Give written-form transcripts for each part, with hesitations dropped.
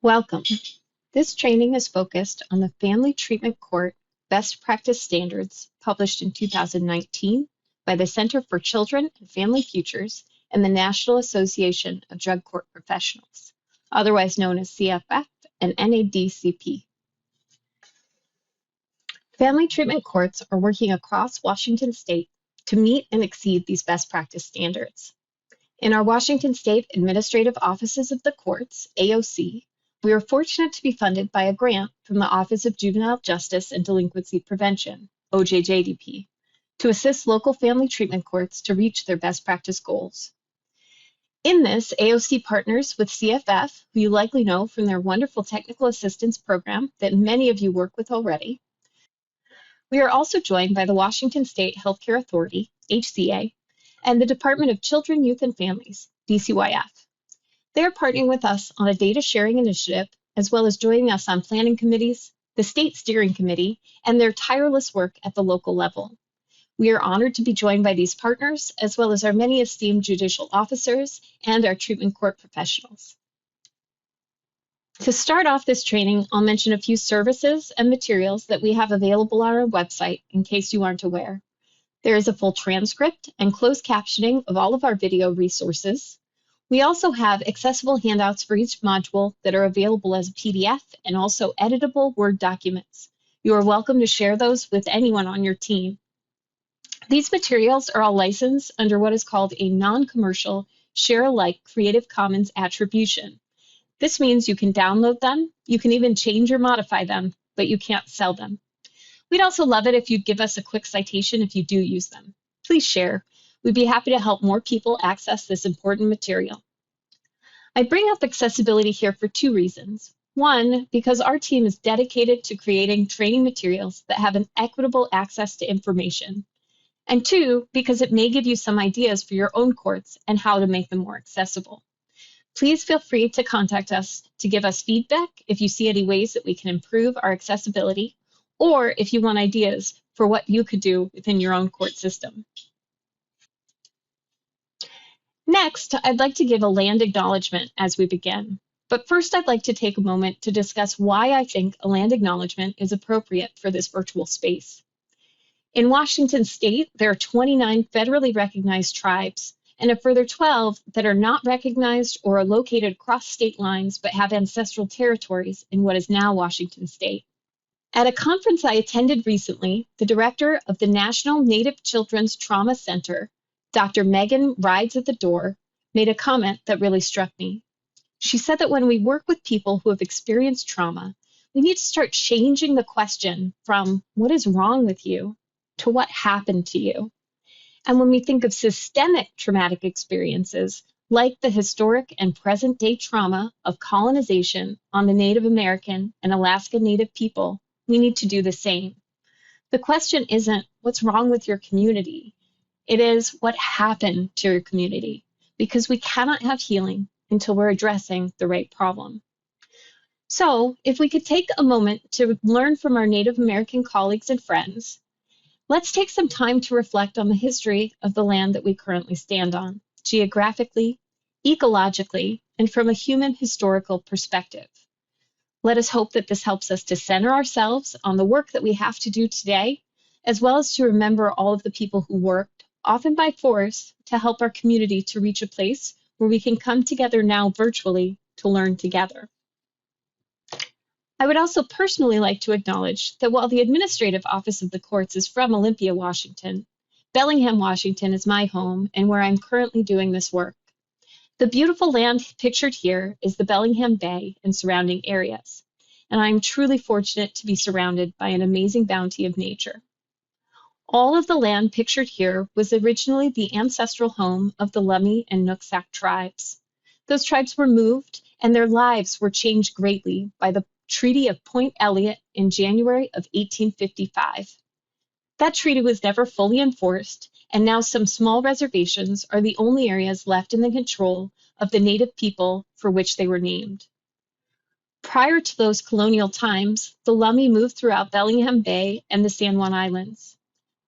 Welcome. This training is focused on the Family Treatment Court Best Practice Standards published in 2019 by the Center for Children and Family Futures and the National Association of Drug Court Professionals, otherwise known as CFF and NADCP. Family treatment courts are working across Washington State to meet and exceed these best practice standards. In our Washington State Administrative Offices of the Courts, AOC, we are fortunate to be funded by a grant from the Office of Juvenile Justice and Delinquency Prevention, OJJDP, to assist local family treatment courts to reach their best practice goals. In this, AOC partners with CFF, who you likely know from their wonderful technical assistance program that many of you work with already. We are also joined by the Washington State Healthcare Authority, HCA, and the Department of Children, Youth, and Families, DCYF. They are partnering with us on a data sharing initiative, as well as joining us on planning committees, the state steering committee, and their tireless work at the local level. We are honored to be joined by these partners, as well as our many esteemed judicial officers and our treatment court professionals. To start off this training, I'll mention a few services and materials that we have available on our website in case you aren't aware. There is a full transcript and closed captioning of all of our video resources. We also have accessible handouts for each module that are available as a PDF and also editable Word documents. You are welcome to share those with anyone on your team. These materials are all licensed under what is called a non-commercial share-alike Creative Commons attribution. This means you can download them, you can even change or modify them, but you can't sell them. We'd also love it if you'd give us a quick citation if you do use them. Please share. We'd be happy to help more people access this important material. I bring up accessibility here for two reasons. One, because our team is dedicated to creating training materials that have an equitable access to information. And two, because it may give you some ideas for your own courts and how to make them more accessible. Please feel free to contact us to give us feedback if you see any ways that we can improve our accessibility, or if you want ideas for what you could do within your own court system. Next, I'd like to give a land acknowledgement as we begin. But first, I'd like to take a moment to discuss why I think a land acknowledgement is appropriate for this virtual space. In Washington State, there are 29 federally recognized tribes, and a further 12 that are not recognized or are located across state lines but have ancestral territories in what is now Washington State. At a conference I attended recently, the director of the National Native Children's Trauma Center, Dr. Megan Rides at the Door, made a comment that really struck me. She said that when we work with people who have experienced trauma, we need to start changing the question from what is wrong with you to what happened to you. And when we think of systemic traumatic experiences, like the historic and present-day trauma of colonization on the Native American and Alaska Native people, we need to do the same. The question isn't what's wrong with your community. It is what happened to your community, because we cannot have healing until we're addressing the right problem. So if we could take a moment to learn from our Native American colleagues and friends, let's take some time to reflect on the history of the land that we currently stand on, geographically, ecologically, and from a human historical perspective. Let us hope that this helps us to center ourselves on the work that we have to do today, as well as to remember all of the people who worked, often by force, to help our community to reach a place where we can come together now virtually to learn together. I would also personally like to acknowledge that while the Administrative Office of the Courts is from Olympia, Washington, Bellingham, Washington is my home and where I'm currently doing this work. The beautiful land pictured here is the Bellingham Bay and surrounding areas, and I'm truly fortunate to be surrounded by an amazing bounty of nature. All of the land pictured here was originally the ancestral home of the Lummi and Nooksack tribes. Those tribes were moved and their lives were changed greatly by the Treaty of Point Elliott in January of 1855. That treaty was never fully enforced, and now some small reservations are the only areas left in the control of the native people for which they were named. Prior to those colonial times, the Lummi moved throughout Bellingham Bay and the San Juan Islands.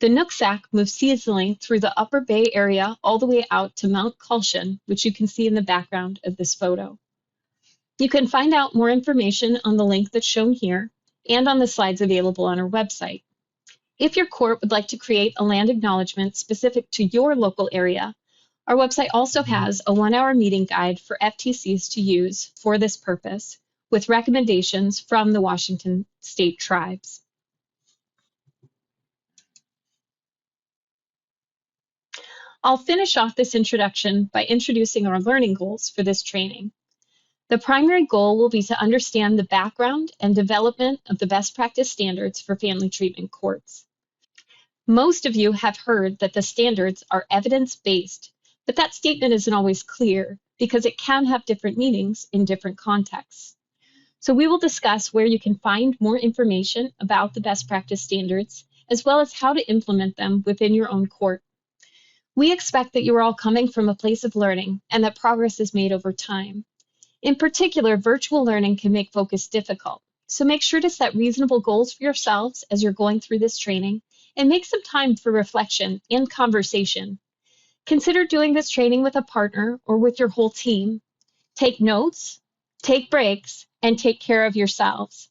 The Nooksack moved seasonally through the Upper Bay area all the way out to Mount Culshan, which you can see in the background of this photo. You can find out more information on the link that's shown here and on the slides available on our website. If your court would like to create a land acknowledgement specific to your local area, our website also has a 1-hour meeting guide for FTCs to use for this purpose, with recommendations from the Washington State tribes. I'll finish off this introduction by introducing our learning goals for this training. The primary goal will be to understand the background and development of the best practice standards for family treatment courts. Most of you have heard that the standards are evidence-based, but that statement isn't always clear because it can have different meanings in different contexts. So we will discuss where you can find more information about the best practice standards, as well as how to implement them within your own court. We expect that you are all coming from a place of learning and that progress is made over time. In particular, virtual learning can make focus difficult, so make sure to set reasonable goals for yourselves as you're going through this training and make some time for reflection and conversation. Consider doing this training with a partner or with your whole team. Take notes, take breaks, and take care of yourselves.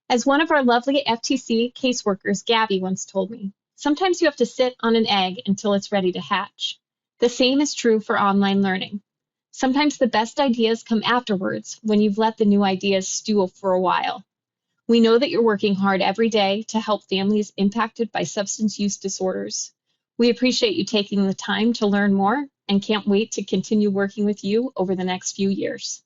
As one of our lovely FTC caseworkers, Gabby, once told me, sometimes you have to sit on an egg until it's ready to hatch. The same is true for online learning. Sometimes the best ideas come afterwards when you've let the new ideas stew for a while. We know that you're working hard every day to help families impacted by substance use disorders. We appreciate you taking the time to learn more and can't wait to continue working with you over the next few years.